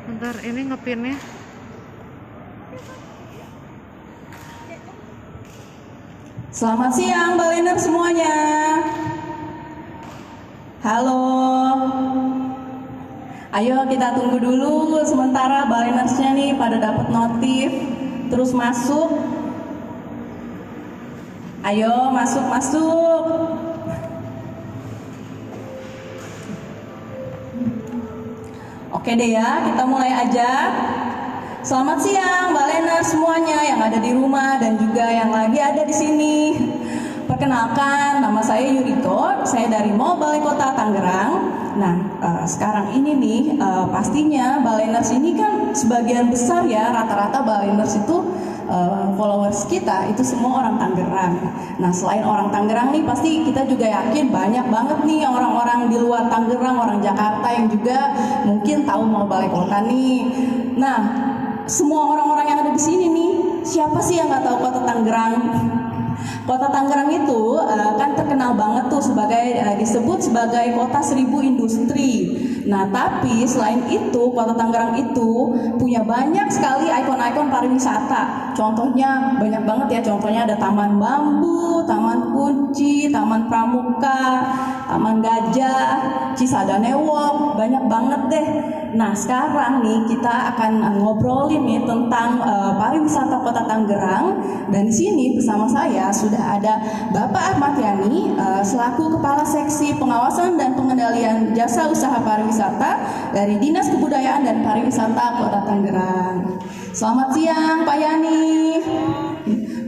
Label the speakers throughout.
Speaker 1: Bentar, ini ngepinnya.
Speaker 2: Selamat siang Baliner semuanya. Halo. Ayo kita tunggu dulu sementara Balinersnya nih pada dapat notif terus masuk. Ayo masuk. Oke deh ya, kita mulai aja. Selamat siang Baleners semuanya yang ada di rumah dan juga yang lagi ada di sini. Perkenalkan, nama saya Yuriko, saya dari Mall Balai Kota Tangerang. Nah, sekarang ini nih, pastinya Baleners ini kan sebagian besar ya, rata-rata Baleners itu followers kita itu semua orang Tangerang. Nah, selain orang Tangerang nih, pasti kita juga yakin banyak banget nih orang-orang di luar Tangerang, orang Jakarta yang juga mungkin tahu Mall Balai Kota nih. Nah, semua orang-orang yang ada di sini nih, siapa sih yang nggak tahu Kota Tangerang? Kota Tangerang itu kan terkenal banget tuh sebagai disebut sebagai kota 1000 industri. Nah, tapi selain itu Kota Tangerang itu punya banyak sekali ikon-ikon pariwisata. Contohnya banyak banget ya. Contohnya ada Taman Bambu, Taman Kunci, Taman Pramuka, Taman Gajah, Cisadane Walk, banyak banget deh. Nah, sekarang nih kita akan ngobrolin nih tentang pariwisata Kota Tangerang, dan di sini bersama saya sudah ada Bapak Ahmad Yani selaku Kepala Seksi Pengawasan dan Pengendalian Jasa Usaha Pariwisata dari Dinas Kebudayaan dan Pariwisata Kota Tangerang. Selamat siang Pak Yani.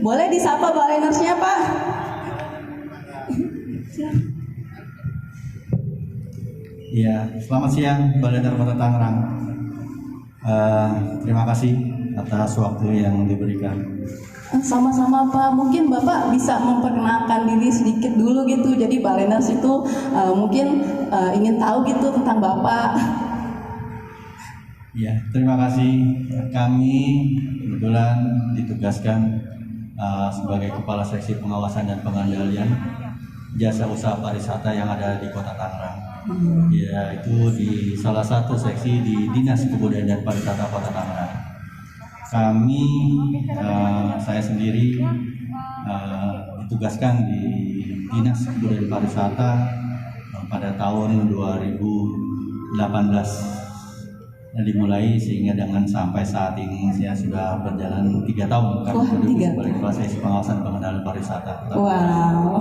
Speaker 2: Boleh disapa Balenersnya Pak?
Speaker 3: Ya, selamat siang Balender Kota Tangerang. Terima kasih atas waktu yang diberikan.
Speaker 2: Sama-sama Pak, mungkin Bapak bisa memperkenalkan diri sedikit dulu gitu. Jadi Baleners itu mungkin ingin tahu gitu tentang Bapak.
Speaker 3: Ya, terima kasih. Kami kebetulan ditugaskan sebagai Kepala Seksi Pengawasan dan Pengendalian Jasa Usaha Pariwisata yang ada di Kota Tangerang. Ya, itu di salah satu seksi di Dinas Kebudayaan dan Pariwisata Kota Tangerang. Kami, saya sendiri ditugaskan di Dinas Kebudayaan dan Pariwisata pada tahun 2018 dimulai, sehingga dengan sampai saat ini saya sudah berjalan 3 tahun sebagai Kepala Seksi Pengawasan Pengendalian Pariwisata.
Speaker 2: Wow.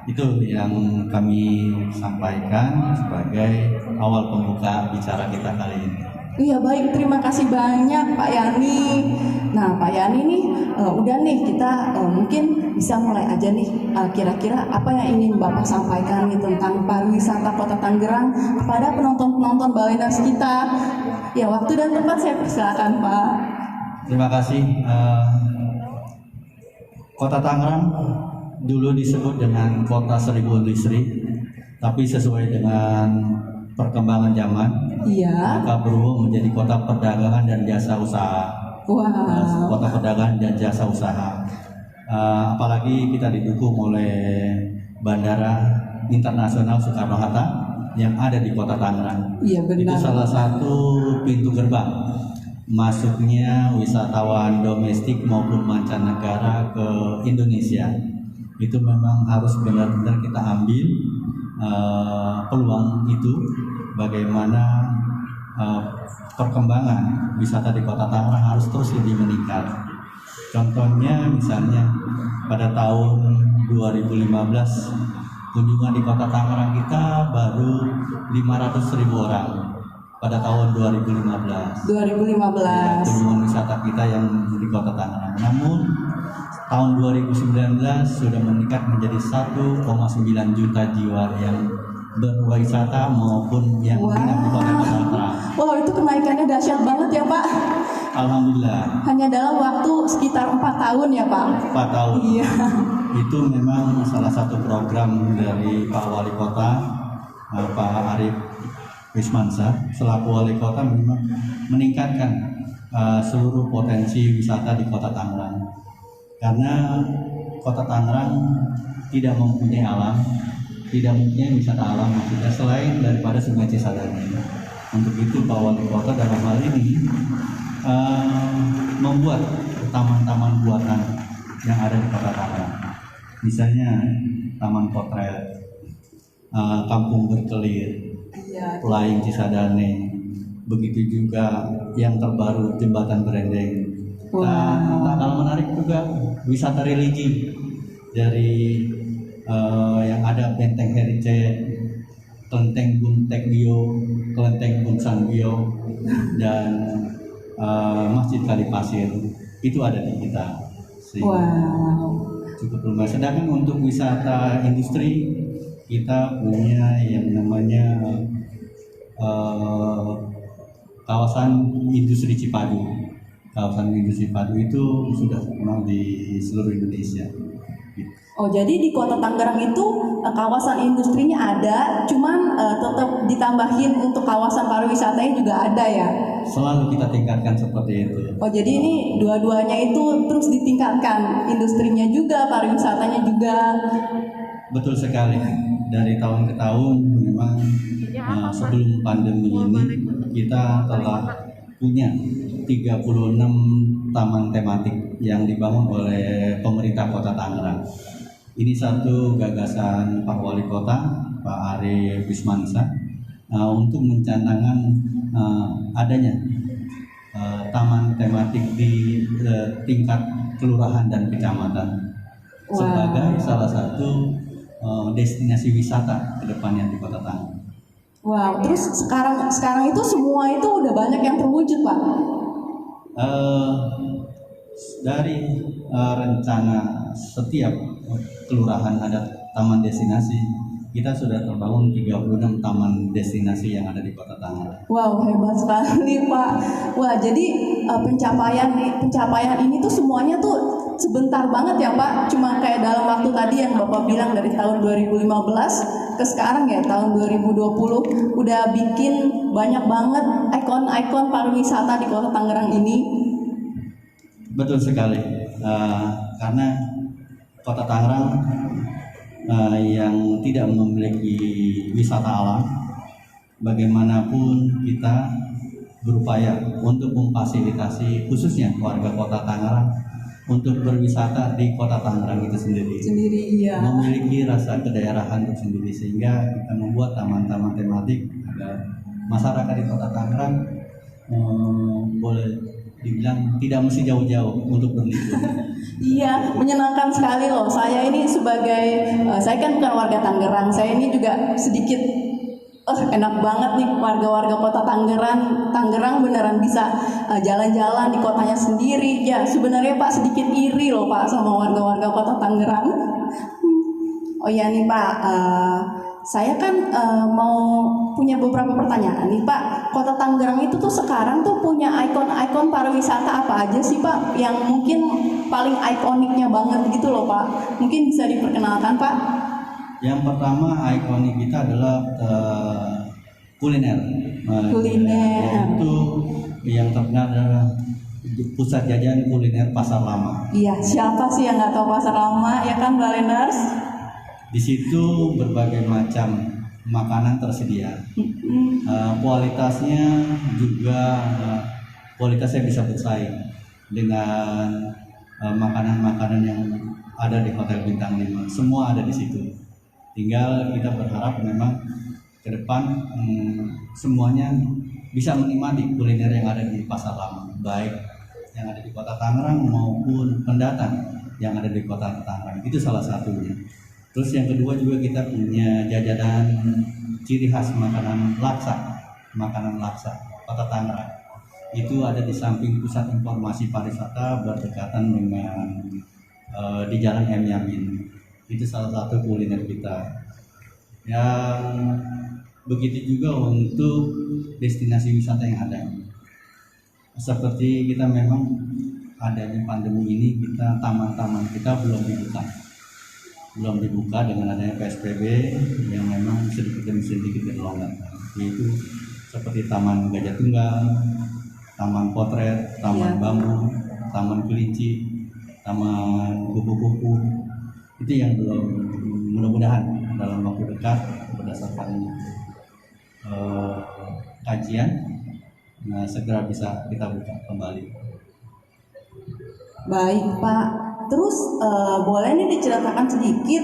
Speaker 3: Itu yang kami sampaikan sebagai awal pembuka bicara kita kali ini.
Speaker 2: Iya baik, terima kasih banyak Pak Yani. Nah Pak Yani nih, udah nih kita mungkin bisa mulai aja nih. Kira-kira apa yang ingin Bapak sampaikan nih tentang pariwisata Kota Tangerang kepada penonton-penonton Baleners kita. Ya, waktu dan tempat saya persilakan Pak.
Speaker 3: Terima kasih. Kota Tangerang dulu disebut dengan kota 1000 industri, tapi sesuai dengan perkembangan zaman, maka berubah menjadi kota perdagangan dan jasa usaha.
Speaker 2: Wow.
Speaker 3: Kota perdagangan dan jasa usaha. Apalagi kita didukung oleh Bandara Internasional Soekarno-Hatta yang ada di Kota Tangerang.
Speaker 2: Iya benar.
Speaker 3: Itu salah satu pintu gerbang masuknya wisatawan domestik maupun mancanegara ke Indonesia. Itu memang harus benar-benar kita ambil peluang itu, bagaimana perkembangan wisata di Kota Tangerang harus terus lebih meningkat. Contohnya misalnya pada tahun 2015 kunjungan di Kota Tangerang kita baru 500.000 orang pada tahun 2015. Kunjungan wisata kita yang di Kota Tangerang. Namun tahun 2019 sudah meningkat menjadi 1,9 juta jiwa yang berwisata maupun yang menginap di Kota Tangerang.
Speaker 2: Wow, itu kenaikannya dahsyat banget ya Pak.
Speaker 3: Alhamdulillah.
Speaker 2: Hanya dalam waktu sekitar 4 tahun ya Pak.
Speaker 3: 4 tahun.
Speaker 2: Iya.
Speaker 3: Itu memang salah satu program dari Pak Wali Kota, Pak Arief Wismansyah selaku Wali Kota, memang meningkatkan seluruh potensi wisata di Kota Tangerang. Karena Kota Tangerang tidak mempunyai alam, tidak mempunyai wisata alam maksudnya selain daripada Sungai Cisadane. Untuk itu Pak Wali Kota dalam hal ini membuat taman-taman buatan yang ada di Kota Tangerang. Misalnya Taman Potret, Kampung Berkelir,
Speaker 2: Iya.
Speaker 3: Laying Cisadane, begitu juga yang terbaru Jembatan Berendeng. Dan tak kalah menarik juga wisata religi dari yang ada Benteng Heritage, Kelenteng Bun Tekbio, Kelenteng Bun Sanbio, dan Masjid Kali Pasir itu ada di kita. Sehingga cukup lumayan. Sedangkan untuk wisata industri kita punya yang namanya kawasan industri Cipadu. Kawasan industri Cipadu itu sudah terkenal di seluruh Indonesia.
Speaker 2: Oh, jadi di Kota Tangerang itu kawasan industrinya ada, cuman tetap ditambahin untuk kawasan pariwisatanya juga ada ya?
Speaker 3: Selalu kita tingkatkan seperti itu.
Speaker 2: Oh, jadi ini dua-duanya itu terus ditingkatkan, industrinya juga, pariwisatanya juga.
Speaker 3: Betul sekali. Dari tahun ke tahun memang sebelum pandemi ini kita telah punya 36 taman tematik yang dibangun oleh pemerintah Kota Tangerang. Ini satu gagasan Pak Wali Kota, Pak Arief Wismansa, untuk mencanangkan adanya taman tematik di tingkat kelurahan dan kecamatan sebagai salah satu destinasi wisata ke depannya di Kota Tangerang.
Speaker 2: Wow, terus sekarang itu semua itu udah banyak yang terwujud, Pak.
Speaker 3: Dari rencana setiap kelurahan ada taman destinasi, kita sudah terbangun 36 taman destinasi yang ada di Kota Tangerang.
Speaker 2: Wow, hebat sekali Pak. Wah, jadi pencapaian ini tuh semuanya tuh sebentar banget ya Pak. Cuma kayak dalam waktu tadi yang Bapak bilang dari tahun 2015 ke sekarang ya tahun 2020 udah bikin banyak banget ikon-ikon pariwisata di Kota Tangerang ini.
Speaker 3: Betul sekali, karena Kota Tangerang yang tidak memiliki wisata alam, bagaimanapun kita berupaya untuk memfasilitasi khususnya warga Kota Tangerang untuk berwisata di Kota Tangerang itu sendiri.
Speaker 2: Iya.
Speaker 3: Memiliki rasa kedaerahan tersendiri sehingga kita membuat taman-taman tematik agar masyarakat di Kota Tangerang boleh dibilang tidak mesti jauh-jauh untuk berlibur.
Speaker 2: Iya, menyenangkan sekali loh. Saya ini saya kan bukan warga Tangerang. Saya ini juga sedikit enak banget nih warga-warga Kota Tangerang beneran bisa jalan-jalan di kotanya sendiri. Ya, sebenarnya Pak sedikit iri loh Pak sama warga-warga Kota Tangerang. Oh ya nih Pak, saya kan mau punya beberapa pertanyaan nih Pak. Kota Tangerang itu tuh sekarang tuh punya ikon-ikon pariwisata apa aja sih Pak? Yang mungkin paling ikoniknya banget gitu loh Pak. Mungkin bisa diperkenalkan Pak?
Speaker 3: Yang pertama ikonik kita adalah kuliner.
Speaker 2: Kuliner.
Speaker 3: Itu yang terkenal adalah pusat jajan kuliner Pasar Lama.
Speaker 2: Iya, siapa sih yang nggak tahu Pasar Lama ya kan Baleners?
Speaker 3: Di situ berbagai macam makanan tersedia. Kualitasnya juga kualitasnya bisa bersaing dengan makanan-makanan yang ada di Hotel Bintang 5. Semua ada di situ. Tinggal kita berharap memang ke depan semuanya bisa menikmati kuliner yang ada di Pasar Lama, baik yang ada di Kota Tangerang maupun pendatang yang ada di Kota Tangerang. Itu salah satunya. Terus yang kedua juga kita punya jajanan ciri khas makanan laksa Kota Tangerang. Itu ada di samping pusat informasi pariwisata berdekatan dengan di Jalan M Yamin. Itu salah satu kuliner kita. Yang begitu juga untuk destinasi wisata yang ada. Seperti kita memang adanya pandemi ini, kita taman-taman kita belum dibuka dengan adanya PSBB yang memang sedikit demi sedikit dilonggarkan, yaitu seperti Taman Gajah Tunggal, Taman Potret, Taman Bambu, Taman Kelinci, Taman Kupu-Kupu. Itu yang belum, mudah-mudahan dalam waktu dekat berdasarkan eh, kajian, nah segera bisa kita buka kembali.
Speaker 2: Baik Pak, terus boleh nih diceritakan sedikit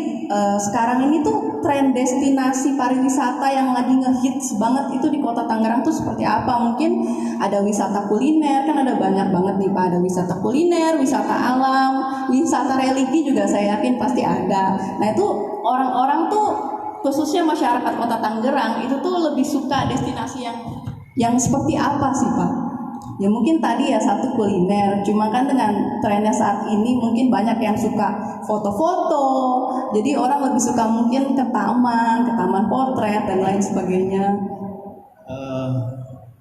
Speaker 2: sekarang ini tuh tren destinasi pariwisata yang lagi ngehits banget itu di Kota Tangerang tuh seperti apa? Mungkin ada wisata kuliner, kan ada banyak banget nih Pak, ada wisata kuliner, wisata alam, wisata religi juga saya yakin pasti ada. Nah itu orang-orang tuh khususnya masyarakat Kota Tangerang itu tuh lebih suka destinasi yang seperti apa sih Pak? Ya mungkin tadi ya satu kuliner, cuma kan dengan trennya saat ini mungkin banyak yang suka foto-foto, jadi orang lebih suka mungkin ke taman potret dan lain sebagainya.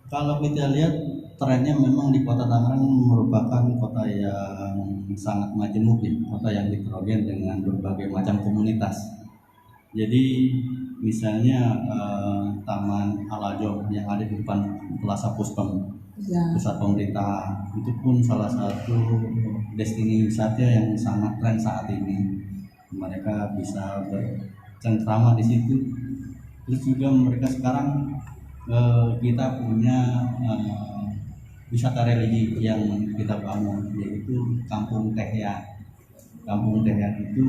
Speaker 3: Kalau kita lihat trennya memang di Kota Tangerang merupakan kota yang sangat majemuk ya, kota yang heterogen dengan berbagai macam komunitas. Jadi misalnya Taman Alajong yang ada di depan Plaza Puspem,
Speaker 2: Ya.
Speaker 3: pusat pemerintah, itu pun salah satu destinasi wisata yang sangat tren saat ini. Mereka bisa bercengkrama di situ. Terus juga mereka sekarang kita punya wisata religi yang kita bangun, yaitu Kampung Tehyan. Kampung Tehyan itu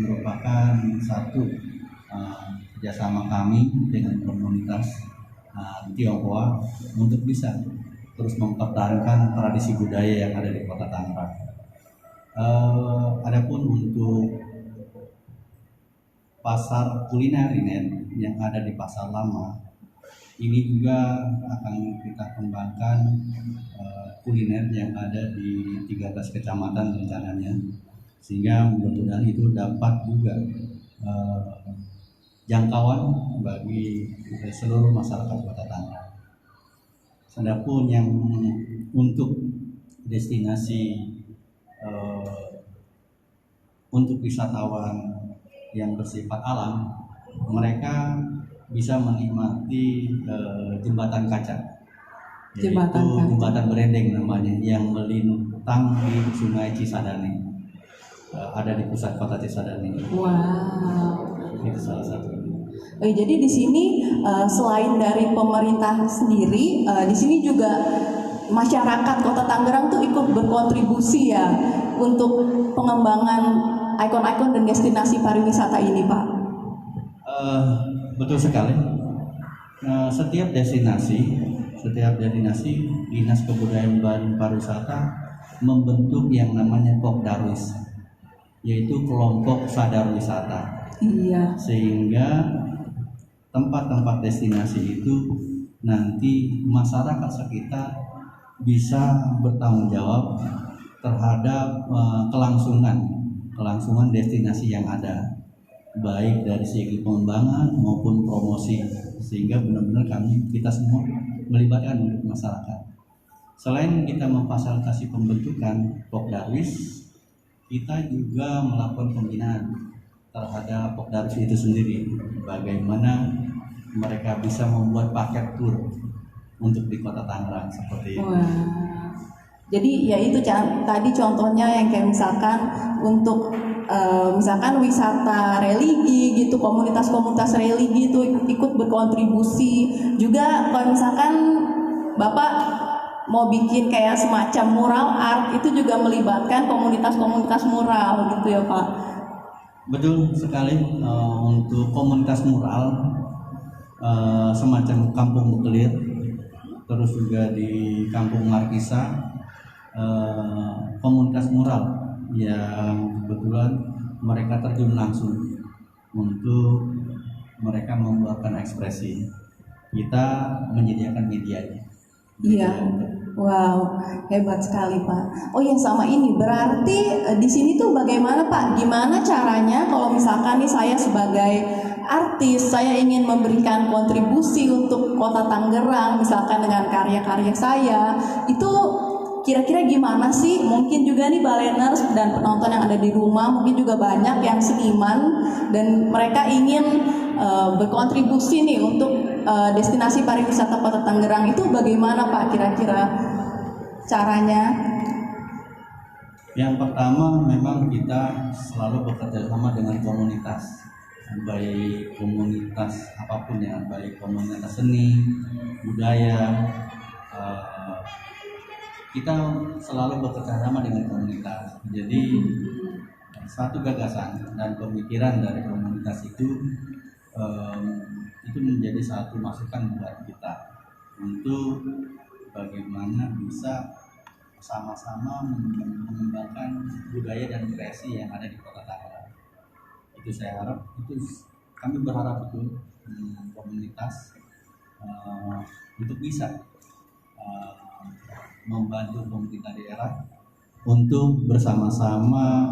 Speaker 3: merupakan satu kerjasama kami dengan komunitas Tionghoa untuk bisa terus mempertahankan tradisi budaya yang ada di Kota Tangerang. Adapun untuk pasar kuliner yang ada di Pasar Lama, ini juga akan kita kembangkan kuliner yang ada di 13 kecamatan rencananya, sehingga mudah-mudahan itu dapat juga jangkauan bagi seluruh masyarakat Kota Tangerang. Adapun yang untuk destinasi untuk wisatawan yang bersifat alam, mereka bisa menikmati jembatan kaca, yaitu jembatan berendeng namanya, yang melintang di Sungai Cisadane, ada di pusat kota Cisadane.
Speaker 2: Wow.
Speaker 3: Itu salah satu.
Speaker 2: Jadi di sini selain dari pemerintah sendiri, di sini juga masyarakat Kota Tangerang tuh ikut berkontribusi ya untuk pengembangan ikon-ikon dan destinasi pariwisata ini, Pak.
Speaker 3: Betul sekali. Setiap destinasi Dinas Kebudayaan dan Pariwisata membentuk yang namanya Pokdarwis, yaitu kelompok sadar wisata.
Speaker 2: Iya.
Speaker 3: Sehingga tempat-tempat destinasi itu nanti masyarakat sekitar bisa bertanggung jawab terhadap kelangsungan destinasi yang ada, baik dari segi pengembangan maupun promosi, sehingga benar-benar kita semua melibatkan untuk masyarakat. Selain kita memfasilitasi pembentukan Pokdarwis, kita juga melakukan pembinaan terhadap Pokdarwis itu sendiri, bagaimana mereka bisa membuat paket tour untuk di Kota Tangerang seperti itu.
Speaker 2: Wah. Jadi ya itu tadi contohnya yang kayak misalkan untuk misalkan wisata religi gitu, komunitas-komunitas religi itu ikut berkontribusi. Juga kalau misalkan Bapak mau bikin kayak semacam mural art, itu juga melibatkan komunitas-komunitas mural gitu ya Pak.
Speaker 3: Betul sekali. Untuk komunitas mural semacam Kampung Bukelir, terus juga di Kampung Markisa, komunitas mural yang kebetulan mereka terjun langsung untuk mereka membuatkan ekspresi. Kita menyediakan medianya.
Speaker 2: Iya. Wow, hebat sekali Pak. Oh ya, sama ini berarti di sini tuh bagaimana Pak? Gimana caranya kalau misalkan nih saya sebagai artis, saya ingin memberikan kontribusi untuk Kota Tangerang, misalkan dengan karya-karya saya, itu kira-kira gimana sih? Mungkin juga nih baleners dan penonton yang ada di rumah, mungkin juga banyak yang seniman dan mereka ingin berkontribusi nih untuk destinasi pariwisata Kota Tangerang. Itu bagaimana Pak kira-kira caranya?
Speaker 3: Yang pertama, memang kita selalu bekerja sama dengan komunitas. baik komunitas apapun ya, baik komunitas seni, budaya, eh, kita selalu bekerja sama dengan komunitas. Jadi satu gagasan dan pemikiran dari komunitas em, itu menjadi satu masukan buat kita untuk bagaimana bisa sama-sama mengembangkan budaya dan kreasi yang ada di Kota Tangerang. Itu saya harap, kami berharap itu komunitas untuk bisa membantu pemerintah daerah untuk bersama-sama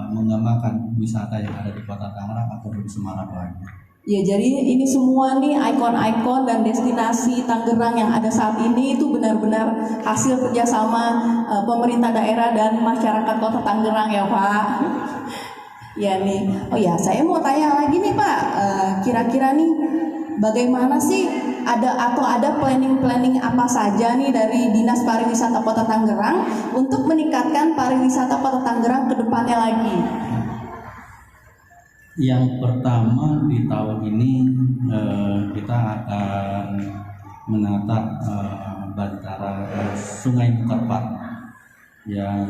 Speaker 3: mengembangkan wisata yang ada di Kota Tangerang atau di Semarang lagi.
Speaker 2: Ya, jadi ini semua nih ikon-ikon dan destinasi Tangerang yang ada saat ini itu benar-benar hasil kerjasama pemerintah daerah dan masyarakat Kota Tangerang ya Pak. Ya nih, oh ya saya mau tanya lagi nih Pak, kira-kira nih bagaimana sih ada planning apa saja nih dari Dinas Pariwisata Kota Tangerang untuk meningkatkan pariwisata Kota Tangerang ke depannya lagi?
Speaker 3: Yang pertama di tahun ini kita akan menata Bantara Sungai Mukerfat yang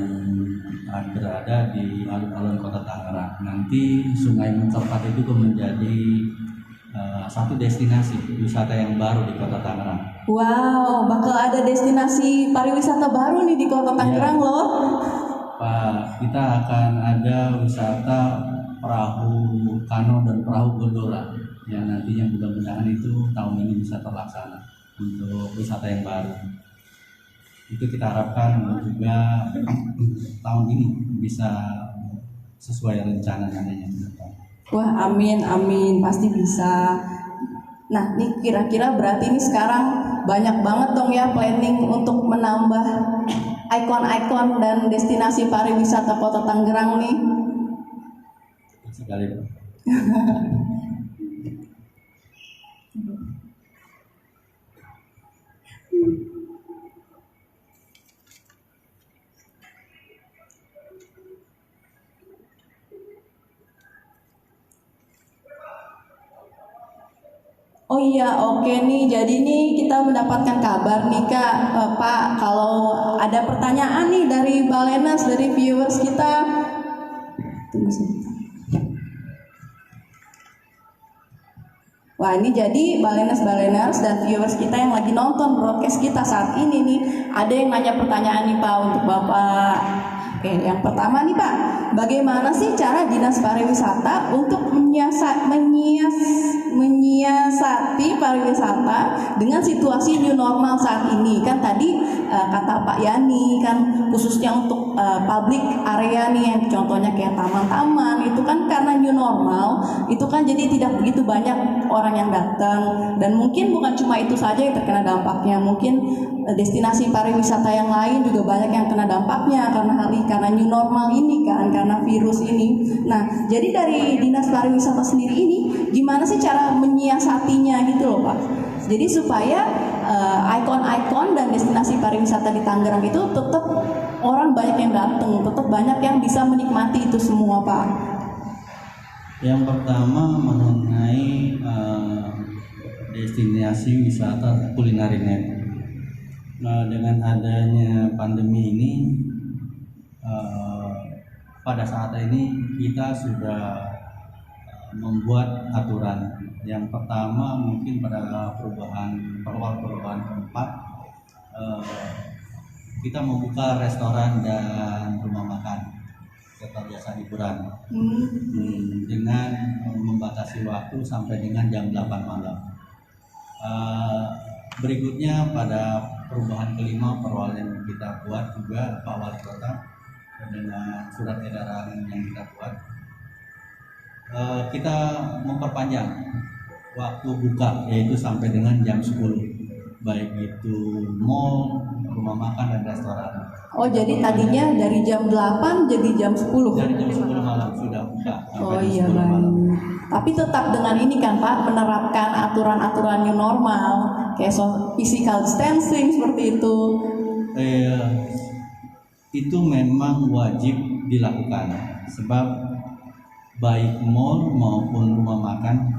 Speaker 3: berada di alun-alun Kota Tangerang. Nanti Sungai Mukerfat itu menjadi satu destinasi wisata yang baru di Kota Tangerang.
Speaker 2: Wow, bakal ada destinasi pariwisata baru nih di Kota Tangerang loh.
Speaker 3: Pak, kita akan ada wisata perahu kano dan perahu gondola yang nantinya mudah-mudahan itu tahun ini bisa terlaksana untuk wisata yang baru. Itu kita harapkan juga tahun ini bisa sesuai rencana nantinya.
Speaker 2: Wah, amin pasti bisa. Nah, nih kira-kira berarti ini sekarang banyak banget dong ya planning untuk menambah ikon-ikon dan destinasi pariwisata Kota Tangerang nih.
Speaker 3: Sekali, Pak.
Speaker 2: Oh iya, oke nih. Jadi nih kita mendapatkan kabar nih Kak, Pak, kalau ada pertanyaan nih dari Balenas, dari viewers kita. Tunggu sebentar. Wah, ini jadi Balenas dan viewers kita yang lagi nonton broadcast kita saat ini nih, ada yang nanya pertanyaan nih Pak untuk Bapak. Oke, yang pertama nih Pak, bagaimana sih cara Dinas Pariwisata untuk menyiasati pariwisata dengan situasi new normal saat ini? Kan tadi kata Pak Yani kan khususnya untuk public area nih, yang contohnya kayak taman-taman itu kan karena new normal itu kan jadi tidak begitu banyak orang yang datang, dan mungkin bukan cuma itu saja yang terkena dampaknya, mungkin destinasi pariwisata yang lain juga banyak yang kena dampaknya karena new normal ini kan, karena virus ini. Nah, jadi dari Dinas Pariwisata sendiri ini gimana sih cara menyiasatinya gitu loh Pak? Jadi supaya ikon-ikon dan destinasi pariwisata di Tangerang itu tetap orang banyak yang datang, tetap banyak yang bisa menikmati itu semua Pak.
Speaker 3: Yang pertama mengenai destinasi wisata kuliner. Nah, dengan adanya pandemi ini, pada saat ini kita sudah membuat aturan. Yang pertama mungkin pada perubahan keempat, kita membuka restoran dan rumah makan serta jasa hiburan dengan membatasi waktu sampai dengan jam 8 malam. Berikutnya pada perubahan kelima perwalian yang kita buat juga Pak Wali Kota dengan surat edaran yang kita buat, kita memperpanjang waktu buka yaitu sampai dengan jam 10, baik itu mall, rumah makan dan restoran.
Speaker 2: Oh, jadi tadinya dari jam 8 jadi jam 10.
Speaker 3: Dari jam 10 malam sudah buka
Speaker 2: Oh
Speaker 3: sampai
Speaker 2: iya,
Speaker 3: jam 10 malam.
Speaker 2: Tapi tetap dengan ini kan Pak, menerapkan aturan-aturan new normal kayak physical distancing seperti itu.
Speaker 3: Itu memang wajib dilakukan sebab baik mall maupun rumah makan,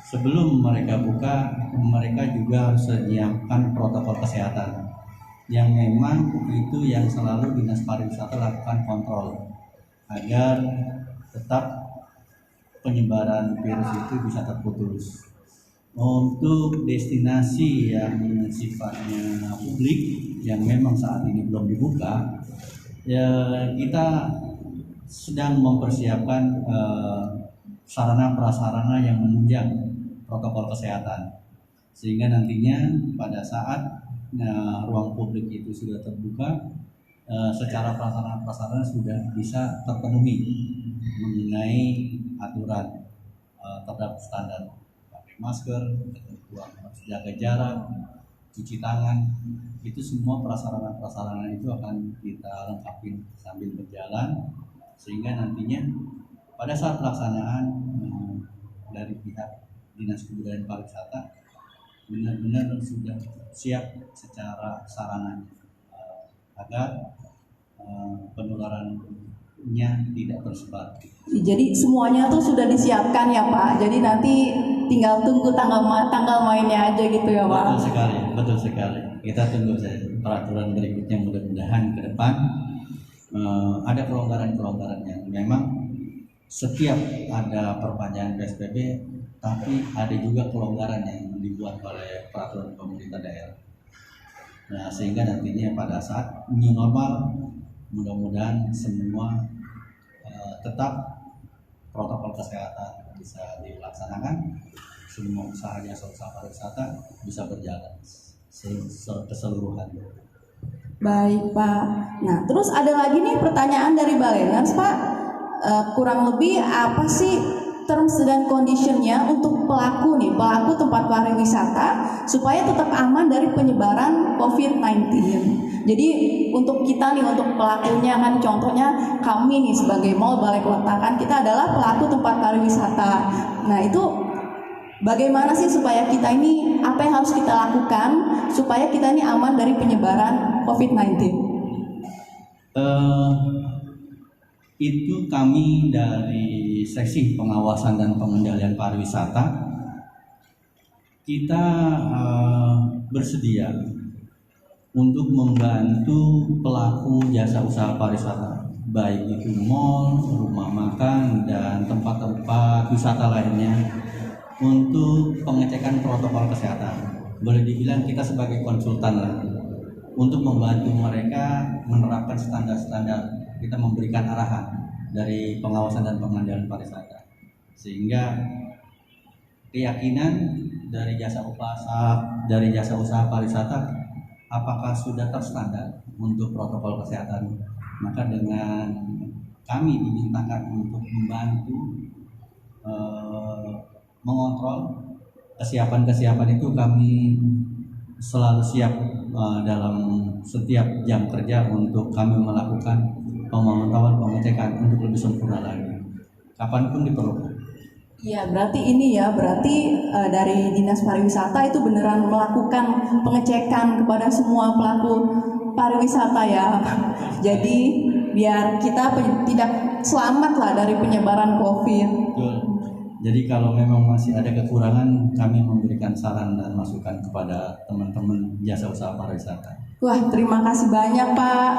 Speaker 3: sebelum mereka buka, mereka juga harus menyiapkan protokol kesehatan yang memang itu yang selalu Dinas Pariwisata lakukan kontrol agar tetap penyebaran virus itu bisa terputus. Untuk destinasi yang sifatnya publik yang memang saat ini belum dibuka, ya kita sedang mempersiapkan sarana prasarana yang menunjang protokol kesehatan, sehingga nantinya pada saat ruang publik itu sudah terbuka, secara prasarana sudah bisa terpenuhi mengenai aturan terhadap standar pakai masker, ketentuan harus jaga jarak, cuci tangan, itu semua prasarana itu akan kita lengkapi sambil berjalan, sehingga nantinya pada saat pelaksanaan dari pihak Dinas Kebudayaan Pariwisata benar-benar sudah siap secara sarana agar penularannya tidak tersebar.
Speaker 2: Jadi semuanya tuh sudah disiapkan ya Pak. Jadi nanti tinggal tunggu tanggal mainnya aja gitu ya Pak.
Speaker 3: Betul sekali. Kita tunggu saja peraturan berikutnya, mudah-mudahan ke depan ada kelonggaran-kelonggaran yang memang setiap ada perpanjangan PSBB, tapi ada juga kelonggaran yang dibuat oleh peraturan pemerintah daerah. Nah, sehingga nantinya pada saat new normal, mudah-mudahan semua tetap protokol kesehatan bisa dilaksanakan, semua usaha pariwisata bisa berjalan keseluruhan.
Speaker 2: Baik Pak. Nah terus ada lagi nih pertanyaan dari Baleners Pak. Kurang lebih apa sih terms dan conditionnya untuk pelaku tempat pariwisata supaya tetap aman dari penyebaran COVID-19. Jadi untuk kita nih, untuk pelakunya kan, contohnya kami nih sebagai mall Balai Kota kan kita adalah pelaku tempat pariwisata. Nah itu bagaimana sih supaya kita ini, apa yang harus kita lakukan supaya kita ini aman dari penyebaran COVID-19?
Speaker 3: Itu kami dari Seksi Pengawasan dan Pengendalian Pariwisata, kita bersedia untuk membantu pelaku jasa usaha pariwisata, baik itu mall, rumah makan, dan tempat-tempat wisata lainnya, untuk pengecekan protokol kesehatan. Boleh dibilang kita sebagai konsultan lah, untuk membantu mereka menerapkan standar-standar. Kita memberikan arahan dari pengawasan dan pengendalian pariwisata, sehingga keyakinan dari jasa usaha pariwisata apakah sudah terstandar untuk protokol kesehatan, maka dengan kami dimintakan untuk membantu mengontrol kesiapan itu. Kami selalu siap dalam setiap jam kerja untuk kami melakukan pemantauan, pengecekan untuk lebih sempurna lagi kapanpun diperlukan.
Speaker 2: Iya, berarti dari Dinas Pariwisata itu beneran melakukan pengecekan kepada semua pelaku pariwisata ya. Jadi biar kita tidak selamat lah dari penyebaran COVID.
Speaker 3: Betul. Jadi kalau memang masih ada kekurangan, kami memberikan saran dan masukan kepada teman-teman jasa usaha pariwisata.
Speaker 2: Wah, terima kasih banyak Pak.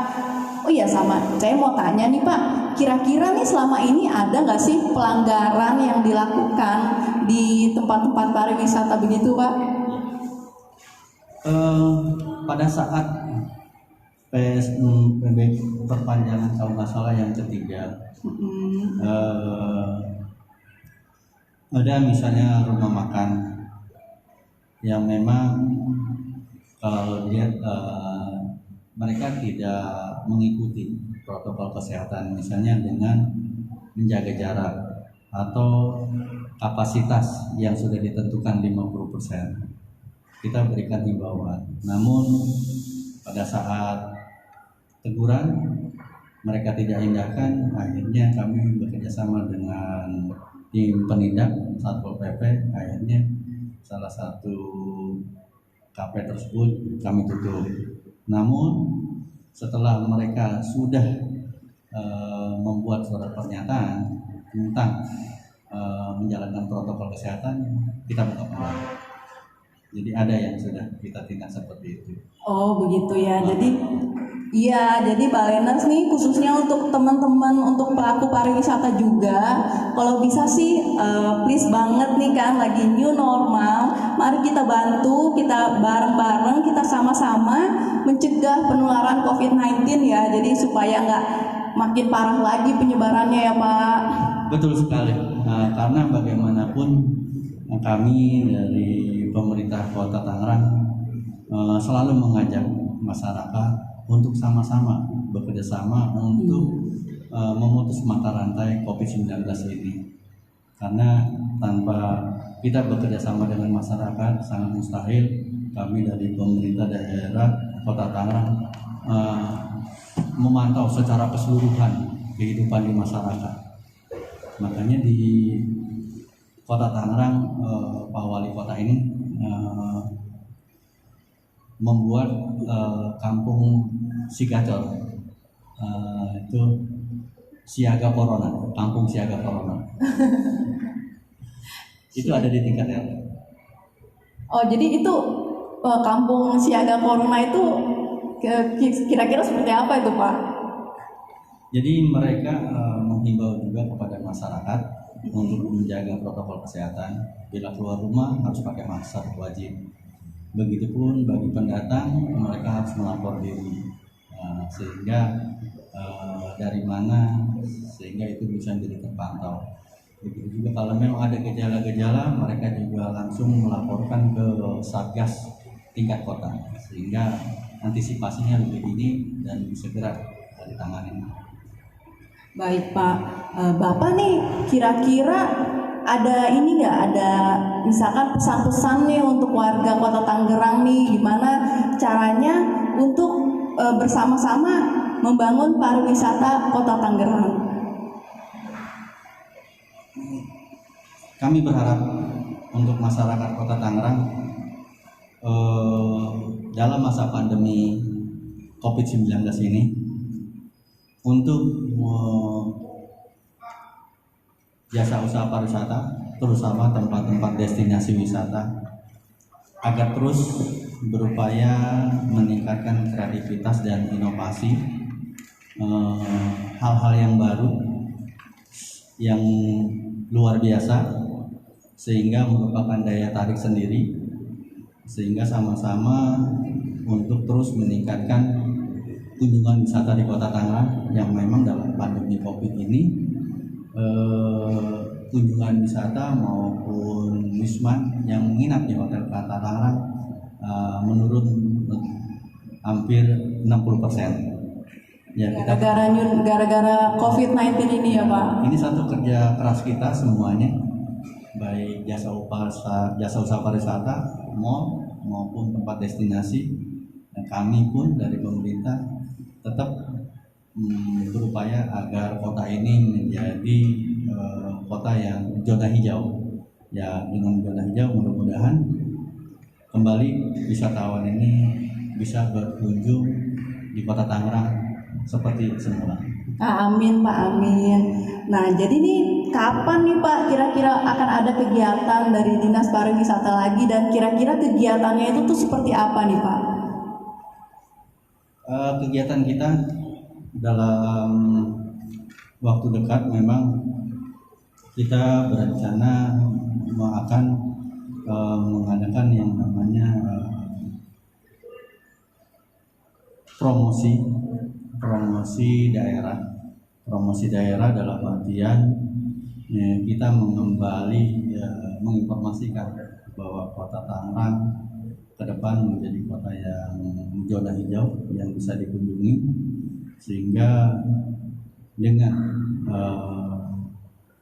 Speaker 2: Oh iya, saya mau tanya nih Pak, kira-kira nih selama ini ada nggak sih pelanggaran yang dilakukan di tempat-tempat pariwisata begitu Pak?
Speaker 3: Pada saat PSBB perpanjangan kalau nggak salah yang ketiga, ada misalnya rumah makan yang memang kalau dilihat mereka tidak mengikuti protokol kesehatan, misalnya dengan menjaga jarak atau kapasitas yang sudah ditentukan 50%, kita berikan himbauan. Namun pada saat teguran mereka tidak indahkan, akhirnya kami bekerjasama dengan tim penindak Satpol PP, akhirnya salah satu kafe tersebut kami tutup. Namun setelah mereka sudah membuat surat pernyataan, tentang menjalankan protokol kesehatan, kita buka kembali. Jadi ada yang sudah kita tindak seperti itu.
Speaker 2: Oh begitu ya. Jadi iya, jadi Baleners nih khususnya untuk teman-teman untuk pelaku pariwisata juga, kalau bisa sih please banget nih kan lagi new normal, mari kita bantu, kita bareng-bareng, kita sama-sama mencegah penularan COVID-19 ya. Jadi supaya nggak makin parah lagi penyebarannya ya Pak.
Speaker 3: Betul sekali. Karena bagaimanapun kami dari pemerintah Kota Tangerang selalu mengajak masyarakat untuk sama-sama bekerja sama untuk memutus mata rantai COVID-19 ini. Karena tanpa kita bekerja sama dengan masyarakat sangat mustahil kami dari pemerintah daerah Kota Tangerang memantau secara keseluruhan kehidupan di masyarakat. Makanya di Kota Tangerang Pak Wali Kota ini membuat kampung Sigacor, itu siaga corona, kampung siaga corona. Itu ada di tingkat RT.
Speaker 2: Oh jadi itu kampung siaga corona itu kira-kira seperti apa itu Pak?
Speaker 3: Jadi mereka menghimbau juga kepada masyarakat untuk menjaga protokol kesehatan. Bila keluar rumah harus pakai masker wajib. Begitupun bagi pendatang mereka harus melapor diri, sehingga dari mana sehingga itu bisa jadi terpantau. Begitu juga kalau memang ada gejala-gejala mereka juga langsung melaporkan ke Satgas tingkat kota sehingga antisipasinya lebih dini dan segera ditangani.
Speaker 2: Baik Pak, Bapak nih kira-kira ada ini nggak, ada misalkan pesan-pesan nih untuk warga Kota Tangerang nih, gimana caranya untuk bersama-sama membangun pariwisata Kota Tangerang?
Speaker 3: Kami berharap untuk masyarakat Kota Tangerang dalam masa pandemi COVID-19 ini untuk jasa usaha pariwisata, terutama tempat-tempat destinasi wisata, agar terus berupaya meningkatkan kreativitas dan inovasi, hal-hal yang baru, yang luar biasa, sehingga merupakan daya tarik sendiri, sehingga sama-sama untuk terus meningkatkan kunjungan wisata di Kota Tangerang yang memang dalam pandemi COVID ini kunjungan wisata maupun wisman yang menginap di Hotel Kota Tangerang menurun hampir 60%. Ya, kita
Speaker 2: gara-gara COVID-19 ini ya Pak.
Speaker 3: Ini satu kerja keras kita semuanya, baik jasa usaha pariwisata, mall maupun tempat destinasi, dan kami pun dari pemerintah tetap berupaya agar kota ini menjadi kota yang zona hijau. Ya, dengan zona hijau mudah-mudahan kembali wisatawan ini bisa berkunjung di Kota Tangerang seperti semula.
Speaker 2: Amin Pak, amin. Nah jadi nih kapan nih Pak kira-kira akan ada kegiatan dari Dinas Pariwisata lagi, dan kira-kira kegiatannya itu tuh seperti apa nih Pak?
Speaker 3: Kegiatan kita dalam waktu dekat memang kita berencana akan mengadakan yang namanya promosi daerah. Promosi daerah dalam artian kita menginformasikan bahwa Kota Tangerang ke depan menjadi kota yang zona hijau yang bisa dikunjungi, sehingga dengan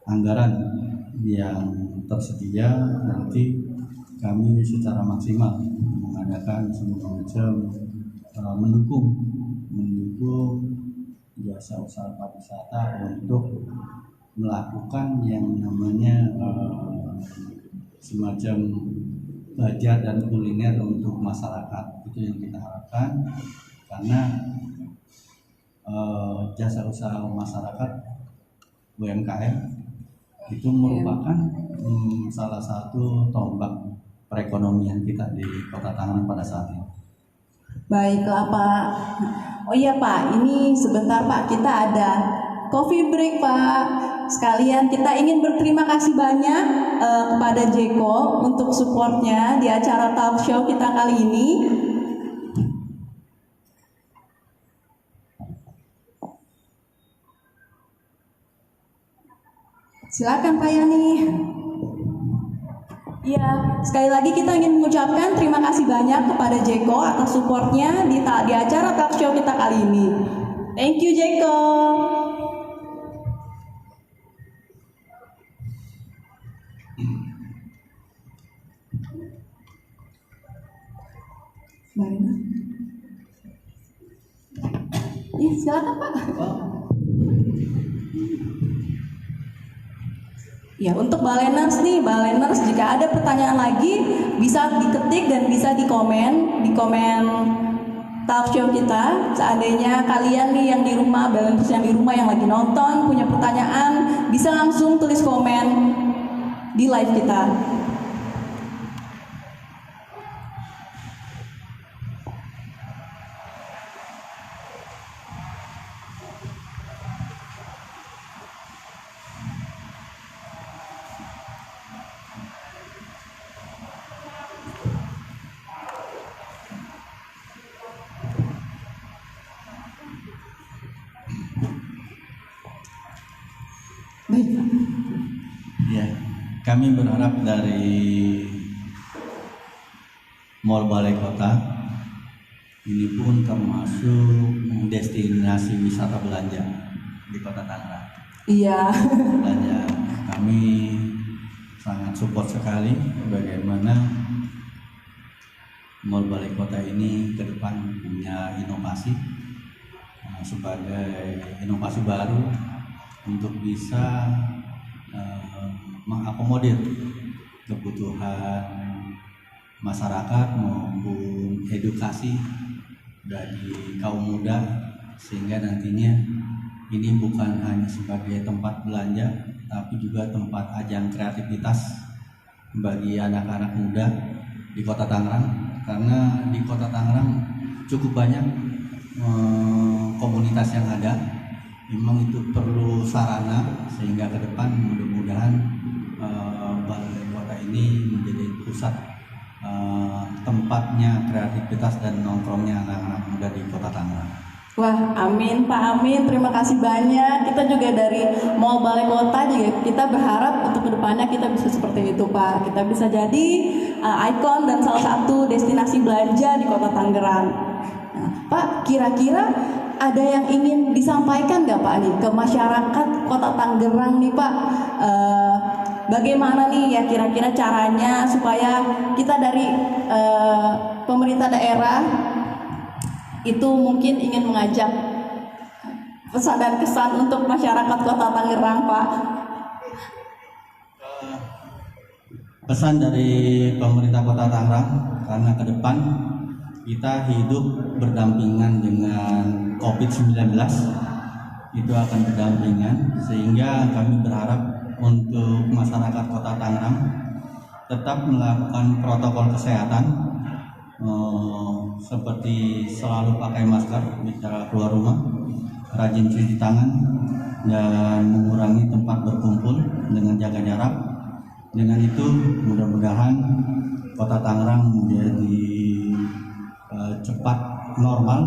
Speaker 3: anggaran yang tersedia nanti kami secara maksimal mengadakan semacam mendukung jasa usaha pariwisata untuk melakukan yang namanya semacam bazar dan kuliner untuk masyarakat. Itu yang kita harapkan, karena jasa usaha masyarakat UMKM Itu merupakan salah satu tonggak perekonomian kita di Kota Tangerang pada saat ini.
Speaker 2: Baiklah Pak. Oh iya Pak, ini sebentar Pak, kita ada coffee break Pak. Sekalian kita ingin berterima kasih banyak kepada Jeko untuk supportnya di acara talk show kita kali ini. Silakan Pak Yani. Ya, sekali lagi kita ingin mengucapkan terima kasih banyak kepada Jeko atas supportnya di acara talk show kita kali ini. Thank you Jeko. Ya, silakan Pak. Ya, untuk Baleners nih, Baleners jika ada pertanyaan lagi bisa diketik dan bisa di komen talk show kita. Seandainya kalian nih yang di rumah, Baleners yang di rumah yang lagi nonton punya pertanyaan, bisa langsung tulis komen di live kita.
Speaker 3: Ya, kami berharap dari Mall Balai Kota ini pun termasuk destinasi wisata belanja di Kota Tangerang.
Speaker 2: Iya.
Speaker 3: Belanja kami sangat support sekali bagaimana Mall Balai Kota ini ke depan punya inovasi sebagai inovasi baru untuk bisa mengakomodir kebutuhan masyarakat maupun edukasi dari kaum muda, sehingga nantinya ini bukan hanya sebagai tempat belanja tapi juga tempat ajang kreativitas bagi anak-anak muda di Kota Tangerang, karena di Kota Tangerang cukup banyak komunitas yang ada. Memang itu perlu sarana sehingga ke depan mudah-mudahan Balai Kota ini menjadi pusat tempatnya kreativitas dan nongkrongnya anak-anak muda di Kota Tangerang.
Speaker 2: Wah, amin Pak, amin. Terima kasih banyak. Kita juga dari Mall Balai Kota juga kita berharap untuk kedepannya kita bisa seperti itu Pak. Kita bisa jadi ikon dan salah satu destinasi belanja di Kota Tangerang. Nah, Pak, kira-kira ada yang ingin disampaikan nggak Pak nih ke masyarakat Kota Tangerang nih Pak? Bagaimana nih ya kira-kira caranya supaya kita dari pemerintah daerah itu mungkin ingin mengajak pesan dan kesan untuk masyarakat Kota Tangerang Pak?
Speaker 3: Pesan dari pemerintah Kota Tangerang, karena ke depan kita hidup berdampingan dengan COVID-19, itu akan berdampingan, sehingga kami berharap untuk masyarakat Kota Tangerang tetap melakukan protokol kesehatan seperti selalu pakai masker jika keluar rumah, rajin cuci tangan, dan mengurangi tempat berkumpul dengan jaga jarak. Dengan itu mudah-mudahan Kota Tangerang menjadi cepat normal,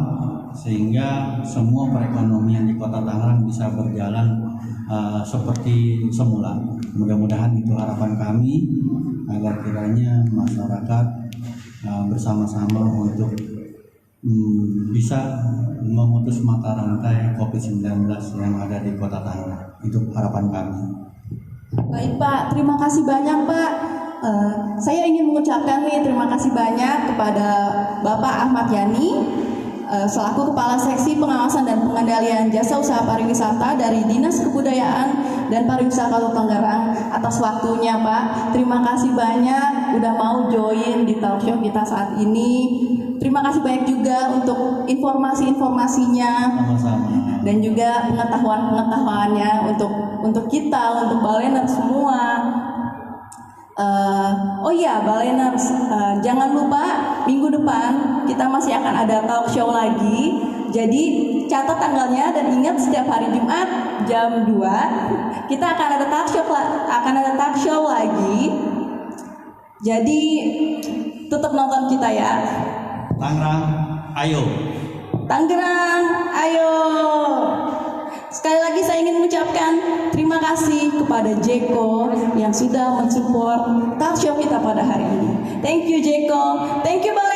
Speaker 3: sehingga semua perekonomian di Kota Tangerang bisa berjalan seperti semula. Mudah-mudahan itu harapan kami, agar kiranya masyarakat bersama-sama untuk bisa memutus mata rantai COVID-19 yang ada di Kota Tangerang. Itu harapan kami.
Speaker 2: Baik Pak, terima kasih banyak Pak. Saya ingin mengucapkan nih terima kasih banyak kepada Bapak Ahmad Yani selaku Kepala Seksi Pengawasan dan Pengendalian Jasa Usaha Pariwisata dari Dinas Kebudayaan dan Pariwisata Kota Tangerang atas waktunya Pak. Terima kasih banyak udah mau join di talk show kita saat ini. terima kasih banyak juga untuk informasi-informasinya
Speaker 3: Sama-sama.
Speaker 2: dan juga pengetahuan-pengetahuannya untuk kita, untuk Baleners semua. Oh iya, Baleners, jangan lupa minggu depan kita masih akan ada talk show lagi. Jadi catat tanggalnya dan ingat setiap hari Jumat jam 2 kita akan ada talk show lagi. Jadi tetap nonton kita ya.
Speaker 3: Tangerang, ayo.
Speaker 2: Tangerang, ayo. Sekali lagi saya ingin mengucapkan terima kasih kepada Jeko yang sudah mensupport talk show kita pada hari ini. Thank you Jeko, thank you Bang.